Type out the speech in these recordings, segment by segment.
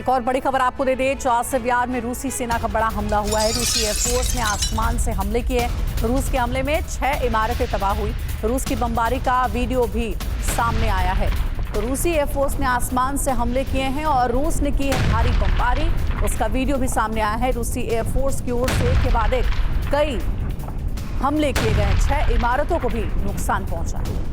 एक और बड़ी खबर आपको दे दें, चासिवियार में रूसी सेना का बड़ा हमला हुआ है। रूसी एयरफोर्स ने आसमान से हमले किए। रूस के हमले में 6 इमारतें तबाह हुई। रूस की बमबारी का वीडियो भी सामने आया है। तो रूसी एयरफोर्स ने आसमान से हमले किए हैं और रूस ने की है भारी बमबारी। उसका वीडियो भी सामने आया है। रूसी एयरफोर्स की ओर से एक के बाद एक कई हमले किए गए हैं। 6 इमारतों को भी नुकसान पहुंचा है।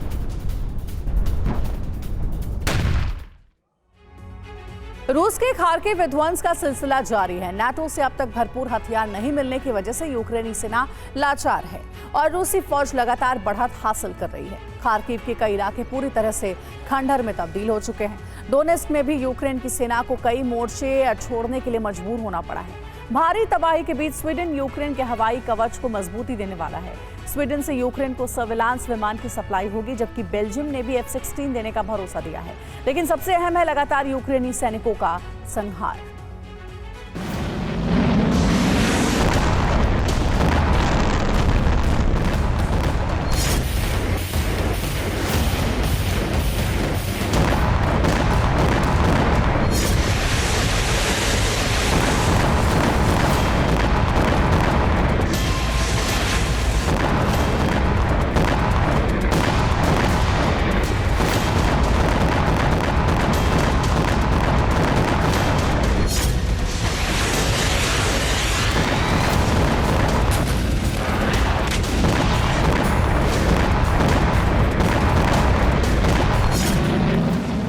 रूस के खार्किव विध्वंस का सिलसिला जारी है। नाटो से अब तक भरपूर हथियार नहीं मिलने की वजह से यूक्रेनी सेना लाचार है और रूसी फौज लगातार बढ़त हासिल कर रही है। खार्किव के कई इलाके पूरी तरह से खंडहर में तब्दील हो चुके हैं। डोनेस्क में भी यूक्रेन की सेना को कई मोर्चे छोड़ने के लिए मजबूर होना पड़ा है। भारी तबाही के बीच स्वीडन यूक्रेन के हवाई कवच को मजबूती देने वाला है। स्वीडन से यूक्रेन को सर्विलांस विमान की सप्लाई होगी, जबकि बेल्जियम ने भी F-16 देने का भरोसा दिया है। लेकिन सबसे अहम है लगातार यूक्रेनी सैनिकों का संहार।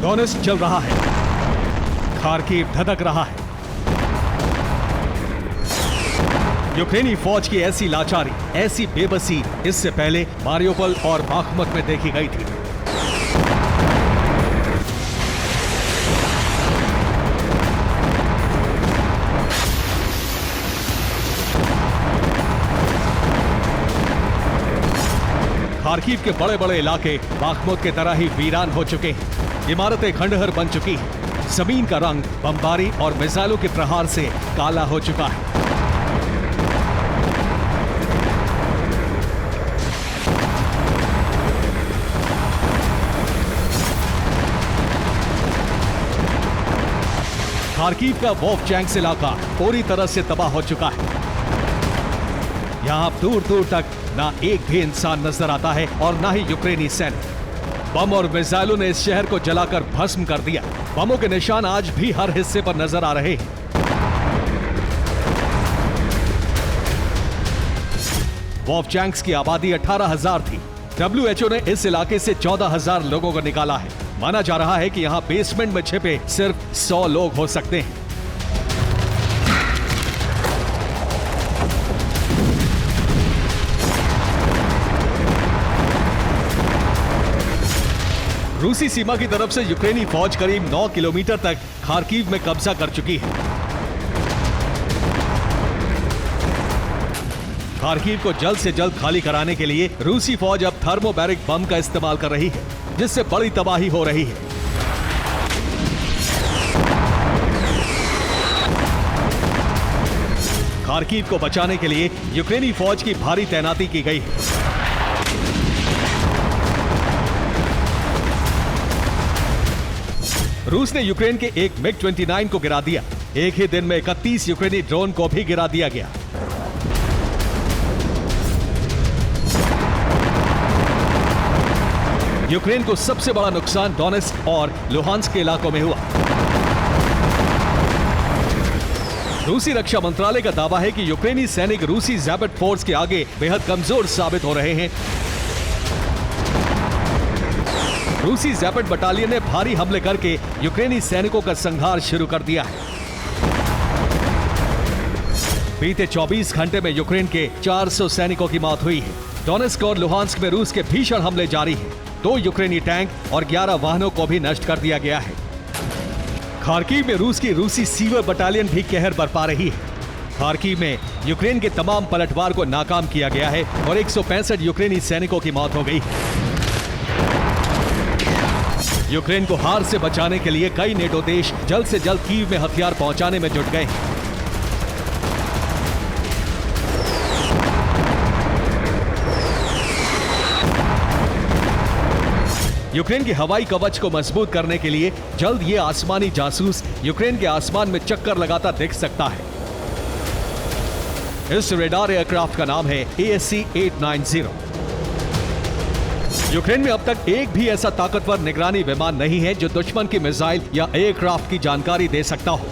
डोनेस्क चल रहा है, खार्किव धधक रहा है। यूक्रेनी फौज की ऐसी लाचारी, ऐसी बेबसी इससे पहले मारियोपोल और बाख्मुत में देखी गई थी। खार्किव के बड़े बड़े इलाके बाख्मुत के तरह ही वीरान हो चुके हैं। इमारतें खंडहर बन चुकी हैं। जमीन का रंग बमबारी और मिसाइलों के प्रहार से काला हो चुका है। खार्किव का वोल्फचैंक्स इलाका पूरी तरह से तबाह हो चुका है। यहां दूर दूर तक ना एक भी इंसान नजर आता है और ना ही यूक्रेनी सैनिक। बम और मिसाइलों ने इस शहर को जलाकर भस्म कर दिया। बमों के निशान आज भी हर हिस्से पर नजर आ रहे हैं। वोल्फचैंक्स की आबादी 18,000 थी। WHO ने इस इलाके से 14,000 लोगों को निकाला है। माना जा रहा है कि यहां बेसमेंट में छिपे सिर्फ 100 लोग हो सकते हैं। रूसी सीमा की तरफ से यूक्रेनी फौज करीब 9 किलोमीटर तक खार्किव में कब्जा कर चुकी है। खार्किव को जल्द से जल्द खाली कराने के लिए रूसी फौज अब थर्मोबैरिक बम का इस्तेमाल कर रही है, जिससे बड़ी तबाही हो रही है। खार्किव को बचाने के लिए यूक्रेनी फौज की भारी तैनाती की गई है। रूस ने यूक्रेन के एक MiG-29 को गिरा दिया। एक ही दिन में 31 यूक्रेनी ड्रोन को भी गिरा दिया गया। यूक्रेन को सबसे बड़ा नुकसान डोनेस्क और लुहांस्क के इलाकों में हुआ। रूसी रक्षा मंत्रालय का दावा है कि यूक्रेनी सैनिक रूसी ज़ैपेट फोर्स के आगे बेहद कमजोर साबित हो रहे हैं। रूसी ज़ैपेट बटालियन ने भारी हमले करके यूक्रेनी सैनिकों का संहार शुरू कर दिया है। बीते 24 घंटे में यूक्रेन के 400 सैनिकों की मौत हुई है। डोनेस्क और लुहांस्क में रूस के भीषण हमले जारी हैं। 2 यूक्रेनी टैंक और 11 वाहनों को भी नष्ट कर दिया गया है। खार्किव में रूसी सीवर बटालियन भी कहर बरपा रही है। खार्किव में यूक्रेन के तमाम पलटवार को नाकाम किया गया है और 165 यूक्रेनी सैनिकों की मौत हो गई। यूक्रेन को हार से बचाने के लिए कई नेटो देश जल्द से जल्द कीव में हथियार पहुंचाने में जुट गए हैं। यूक्रेन की हवाई कवच को मजबूत करने के लिए जल्द ये आसमानी जासूस यूक्रेन के आसमान में चक्कर लगाता दिख सकता है। इस रेडार एयरक्राफ्ट का नाम है ASC-890। यूक्रेन में अब तक एक भी ऐसा ताकतवर निगरानी विमान नहीं है जो दुश्मन की मिसाइल या एयरक्राफ्ट की जानकारी दे सकता हो।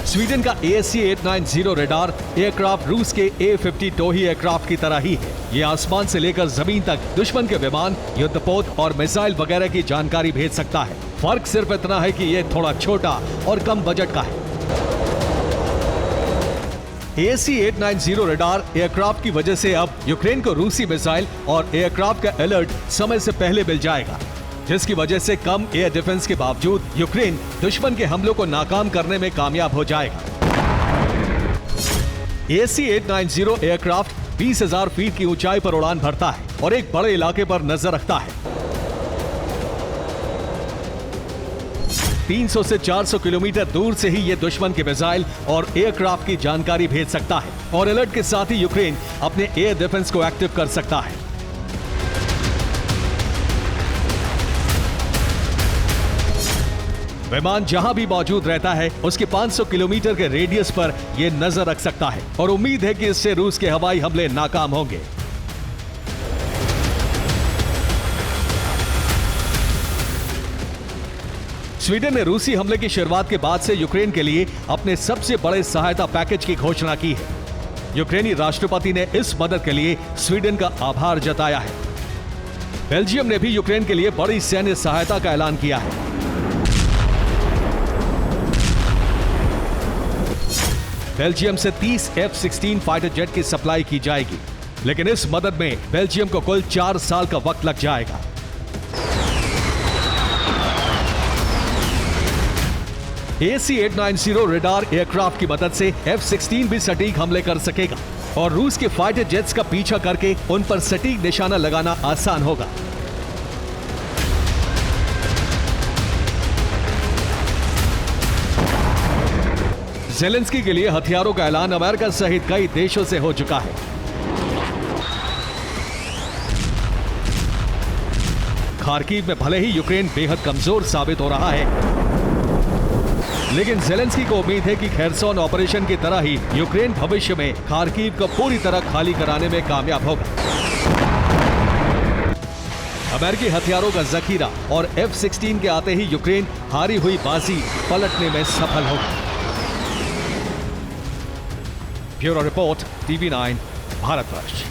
स्वीडन का ASC-890 रेडार एयरक्राफ्ट रूस के A-50 टोही एयरक्राफ्ट की तरह ही है। ये आसमान से लेकर जमीन तक दुश्मन के विमान, युद्धपोत और मिसाइल वगैरह की जानकारी भेज सकता है। फर्क सिर्फ इतना है कि ये थोड़ा छोटा और कम बजट का है। ASC-890 रेडार एयरक्राफ्ट की वजह से अब यूक्रेन को रूसी मिसाइल और एयरक्राफ्ट का अलर्ट समय से पहले मिल जाएगा, जिसकी वजह से कम एयर डिफेंस के बावजूद यूक्रेन दुश्मन के हमलों को नाकाम करने में कामयाब हो जाएगा। ASC-890 एयरक्राफ्ट 20,000 फीट की ऊंचाई पर उड़ान भरता है और एक बड़े इलाके पर नजर रखता है। 300 से 400 किलोमीटर दूर से ही ये दुश्मन के मिसाइल और एयरक्राफ्ट की जानकारी भेज सकता है और अलर्ट के साथ ही यूक्रेन अपने एयर डिफेंस को एक्टिव कर सकता है। विमान जहां भी मौजूद रहता है उसके 500 किलोमीटर के रेडियस पर यह नजर रख सकता है और उम्मीद है कि इससे रूस के हवाई हमले नाकाम होंगे। स्वीडन ने रूसी हमले की शुरुआत के बाद से यूक्रेन के लिए अपने सबसे बड़े सहायता पैकेज की घोषणा की है। यूक्रेनी राष्ट्रपति ने इस मदद के लिए स्वीडन का आभार जताया है। बेल्जियम ने भी यूक्रेन के लिए बड़ी सैन्य सहायता का ऐलान किया है। बेल्जियम से 30 F-16 फाइटर जेट की सप्लाई की जाएगी, लेकिन इस मदद में बेल्जियम को कुल 4 साल का वक्त लग जाएगा। ASC-890 रेडार एयरक्राफ्ट की मदद से F-16 भी सटीक हमले कर सकेगा और रूस के फाइटर जेट्स का पीछा करके उन पर सटीक निशाना लगाना आसान होगा। ज़ेलेंस्की के लिए हथियारों का ऐलान अमेरिका सहित कई देशों से हो चुका है। खार्किव में भले ही यूक्रेन बेहद कमजोर साबित हो रहा है, लेकिन ज़ेलेंस्की को उम्मीद है कि खेरसोन ऑपरेशन की तरह ही यूक्रेन भविष्य में खार्किव को पूरी तरह खाली कराने में कामयाब होगा। अमेरिकी हथियारों का जखीरा और F-16 के आते ही यूक्रेन हारी हुई बाजी पलटने में सफल होगा। Bureau report, TV9, Bharatvarsh.